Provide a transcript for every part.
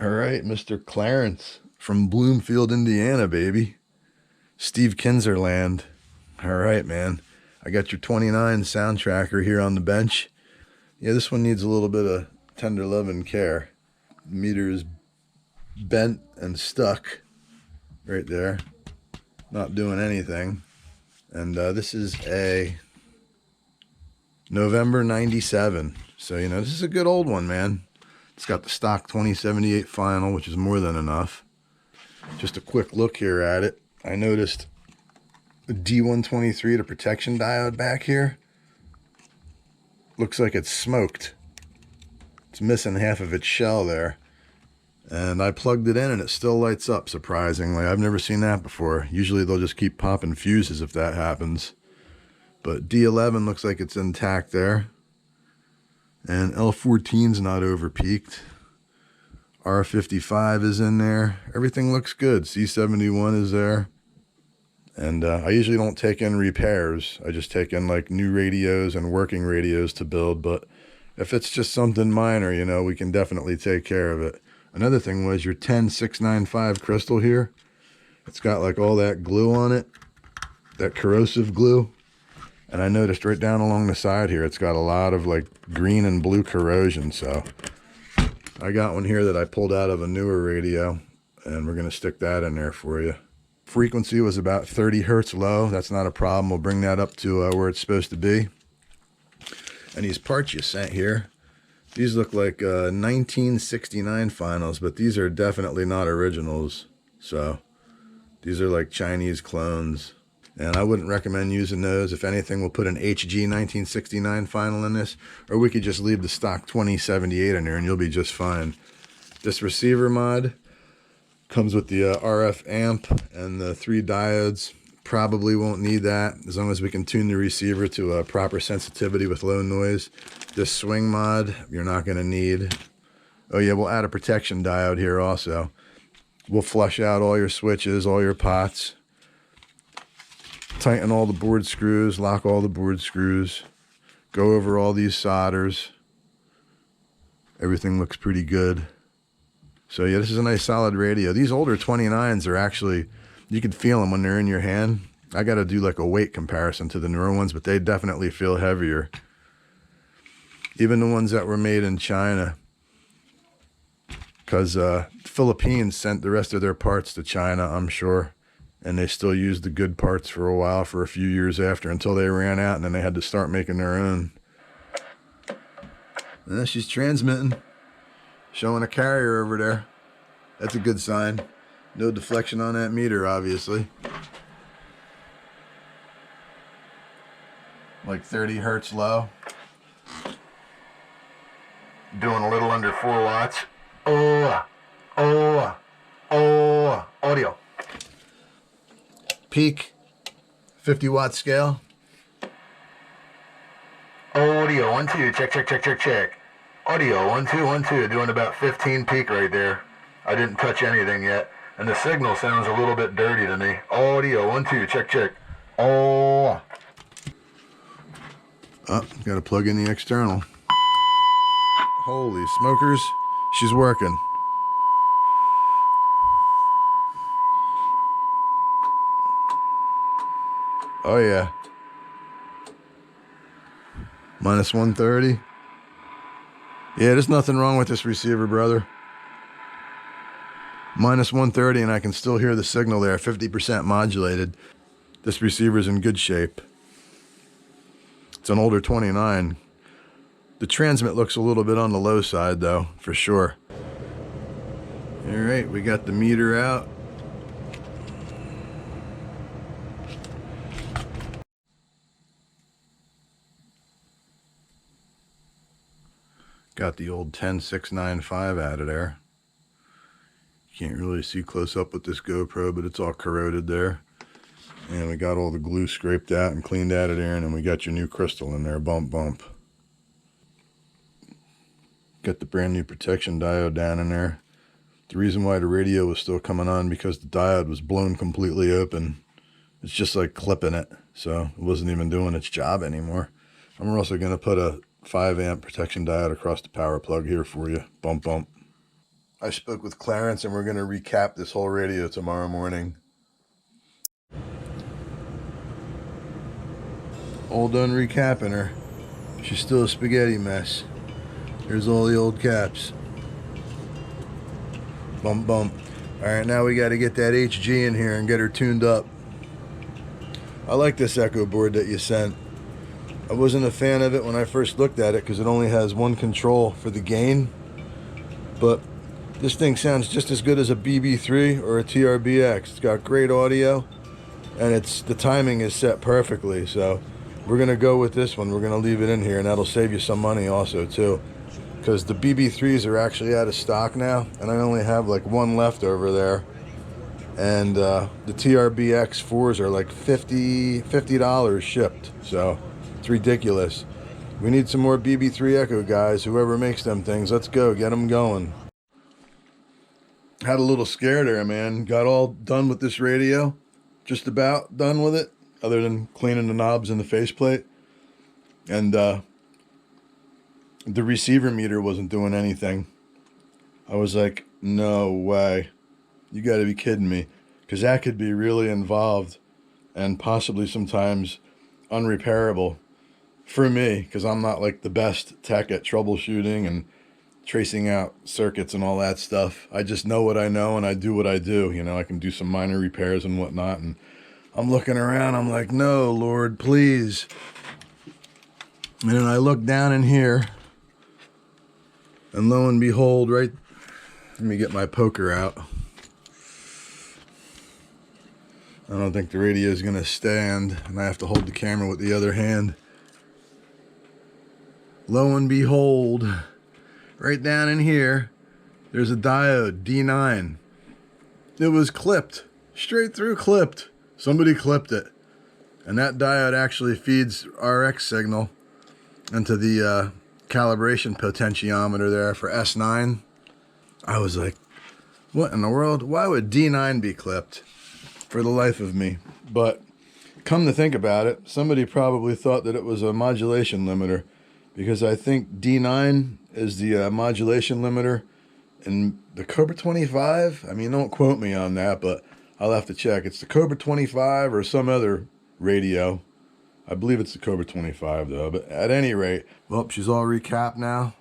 All right, Mr. Clarence from Bloomfield, Indiana, baby. Steve Kinserland. All right, man. I got your 29 sound tracker here on the bench. Yeah, this one needs a little bit of tender love and care. The meter is bent and stuck right there. Not doing anything. And this is a November 97. So, you know, this is a good old one, man. It's got the stock 2078 final, which is more than enough. Just a quick look here at it. I noticed a D123, the protection diode back here. Looks like it's smoked. It's missing half of its shell there. And I plugged it in and it still lights up, surprisingly. I've never seen that before. Usually they'll just keep popping fuses if that happens. But D11 looks like it's intact there. And L14's not over peaked. R55 is in there. Everything looks good. C71 is there. And I usually don't take in repairs. I just take in like new radios and working radios to build. But if it's just something minor, you know, we can definitely take care of it. Another thing was your 10695 crystal here. It's got like all that glue on it, that corrosive glue. And I noticed right down along the side here, it's got a lot of like green and blue corrosion. So I got one here that I pulled out of a newer radio, and we're going to stick that in there for you. Frequency was about 30 hertz low. That's not a problem. We'll bring that up to where it's supposed to be. And these parts you sent here, these look like 1969 finals, but these are definitely not originals. So these are like Chinese clones. And I wouldn't recommend using those. If anything, we'll put an HG 1969 final in this, or we could just leave the stock 2078 in there and you'll be just fine. This receiver mod comes with the RF amp and the 3 diodes. Probably won't need that as long as we can tune the receiver to a proper sensitivity with low noise. This swing mod, you're not going to need. Oh yeah, we'll add a protection diode here also. We'll flush out all your switches, all your pots. Tighten all the board screws, lock all the board screws, go over all these solders. Everything looks pretty good. So yeah, this is a nice solid radio. These older 29s are actually, you can feel them when they're in your hand. I got to do like a weight comparison to the newer ones, but they definitely feel heavier. Even the ones that were made in China. Because Philippines sent the rest of their parts to China, I'm sure. And they still used the good parts for a while, for a few years after, until they ran out, and then they had to start making their own. And she's transmitting, showing a carrier over there. That's a good sign. No deflection on that meter, obviously. Like 30 hertz low. Doing a little under 4 watts. Audio. Peak, 50 watt scale. Audio, 1, 2, check. Audio, 1, 2, 1, 2, doing about 15 peak right there. I didn't touch anything yet. And the signal sounds a little bit dirty to me. Audio, 1, 2, check. Oh. Gotta plug in the external. Holy smokers, she's working. Oh yeah. Minus 130. Yeah, there's nothing wrong with this receiver, brother. Minus 130 and I can still hear the signal there, 50% modulated. This receiver's in good shape. It's an older 29. The transmit looks a little bit on the low side though, for sure. All right, we got the meter out. Got the old 10695 out of there. Can't really see close up with this GoPro, but it's all corroded there. And we got all the glue scraped out and cleaned out of there, and then we got your new crystal in there, bump. Got the brand new protection diode down in there. The reason why the radio was still coming on because the diode was blown completely open. It's just like clipping it, so it wasn't even doing its job anymore. And we're also going to put a 5 amp protection diode across the power plug here for you. Bump. I spoke with Clarence, and we're going to recap this whole radio tomorrow morning. All done recapping her. She's still a spaghetti mess. Here's all the old caps. Bump, bump. Alright, now we got to get that HG in here and get her tuned up. I like this echo board that you sent. I wasn't a fan of it when I first looked at it because it only has one control for the gain. But this thing sounds just as good as a BB3 or a TRBX. It's got great audio, and the timing is set perfectly. So we're going to go with this one. We're going to leave it in here, and that'll save you some money also too. Because the BB3s are actually out of stock now, and I only have like one left over there. And the TRBX 4s are like $50 shipped, so it's ridiculous. We need some more BB3 Echo guys. Whoever makes them things, let's go, get them going. Had a little scare there, man. Got all done with this radio, just about done with it, other than cleaning the knobs and the faceplate. And the receiver meter wasn't doing anything. I was like, no way. You got to be kidding me. Because that could be really involved and possibly sometimes unrepairable for me, because I'm not like the best tech at troubleshooting and tracing out circuits and all that stuff. I just know what I know and I do what I do. You know, I can do some minor repairs and whatnot. And I'm looking around. I'm like, no, Lord, please. And then I look down in here, and lo and behold, right, let me get my poker out. I don't think the radio is going to stand, and I have to hold the camera with the other hand. Lo and behold, right down in here, there's a diode, D9. It was clipped, straight through clipped. Somebody clipped it. And that diode actually feeds RX signal into the calibration potentiometer there for S9. I was like, what in the world? Why would D9 be clipped? For the life of me. But come to think about it, somebody probably thought that it was a modulation limiter, because I think D9 is the modulation limiter in the Cobra 25. I mean, don't quote me on that, but I'll have to check. It's the Cobra 25 or some other radio. I believe it's the Cobra 25 though. But at any rate, well, she's all recapped now.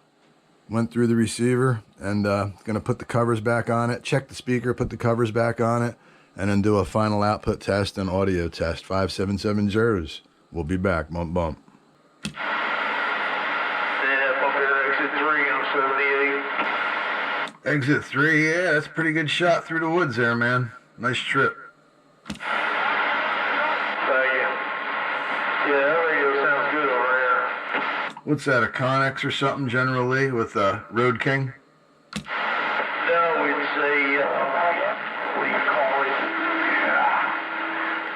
Went through the receiver and gonna put the covers back on it, check the speaker, put the covers back on it, and then do a final output test and audio test. 577 Jers. We'll be back. Bump, bump. Exit 3 on 78. Exit 3, yeah, that's a pretty good shot through the woods there, man. Nice trip. Yeah, that radio sounds good over here. What's that, a Connex or something generally with Road King? No, it's a, what do you call it?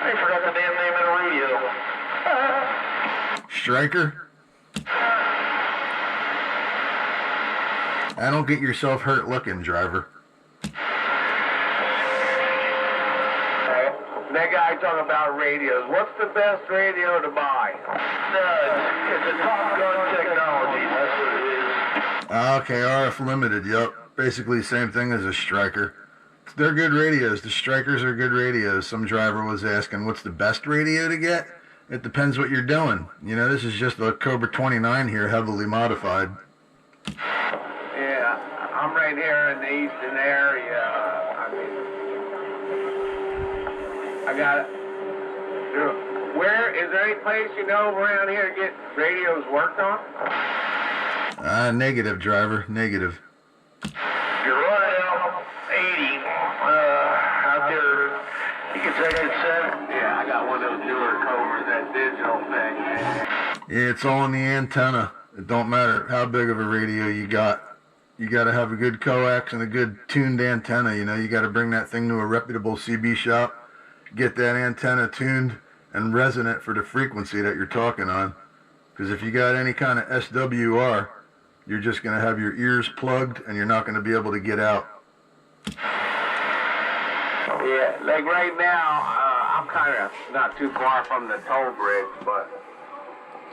I forgot the damn name of the radio. Striker? I don't get yourself hurt looking, driver. That guy talking about radios. What's the best radio to buy? It's a Top Gun technology. That's what it is. Okay, RF Limited, yep. Basically same thing as a Striker. They're good radios. The Strikers are good radios. Some driver was asking, what's the best radio to get? It depends what you're doing. You know, this is just a Cobra 29 here, heavily modified. Yeah, I'm right here in the eastern area. I mean, I got it. Where is there any place you know around here to get radios worked on? Negative, driver. Negative. You're running out 80 out there. You can take it 7. Yeah, I got one of those newer Cobras, that digital thing. Yeah, it's all in the antenna. It don't matter how big of a radio you got. You got to have a good coax and a good tuned antenna. You know, you got to bring that thing to a reputable CB shop, get that antenna tuned and resonant for the frequency that you're talking on. Because if you got any kind of SWR, you're just going to have your ears plugged and you're not going to be able to get out. Yeah, like right now, I'm kind of not too far from the toll bridge, but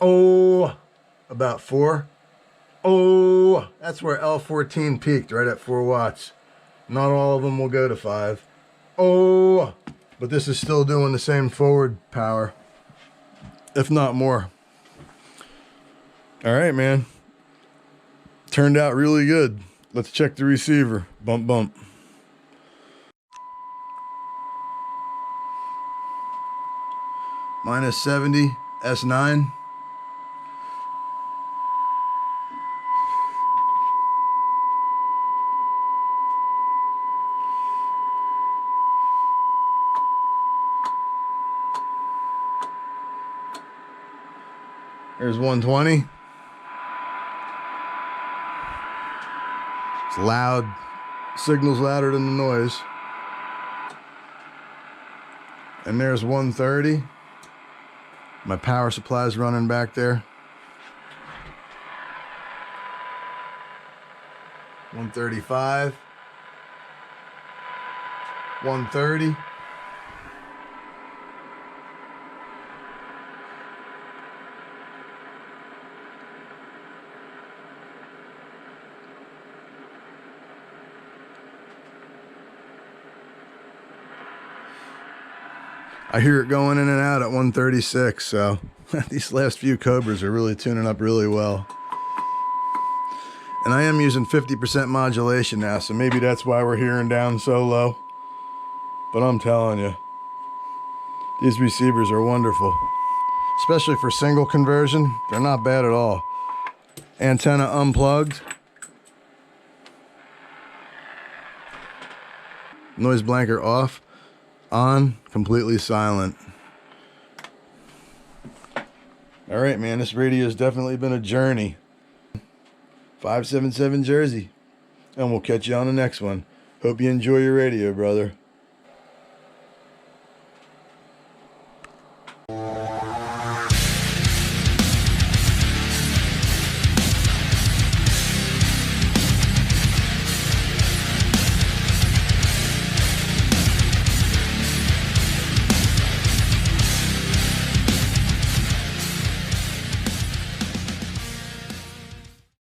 Oh, about 4. Oh, that's where L14 peaked, right at 4 watts. Not all of them will go to 5. Oh, but this is still doing the same forward power, if not more. All right, man. Turned out really good. Let's check the receiver. Bump, bump. Minus 70, S9. There's 120. It's loud. Signal's louder than the noise. And there's 130. My power supply's running back there. 135. 130. I hear it going in and out at 136, so these last few Cobras are really tuning up really well. And I am using 50% modulation now, so maybe that's why we're hearing down so low. But I'm telling you, these receivers are wonderful. Especially for single conversion, they're not bad at all. Antenna unplugged. Noise blanker off. On, completely silent. All right, man, this radio has definitely been a journey. 577 Jersey, and we'll catch you on the next one. Hope you enjoy your radio, brother.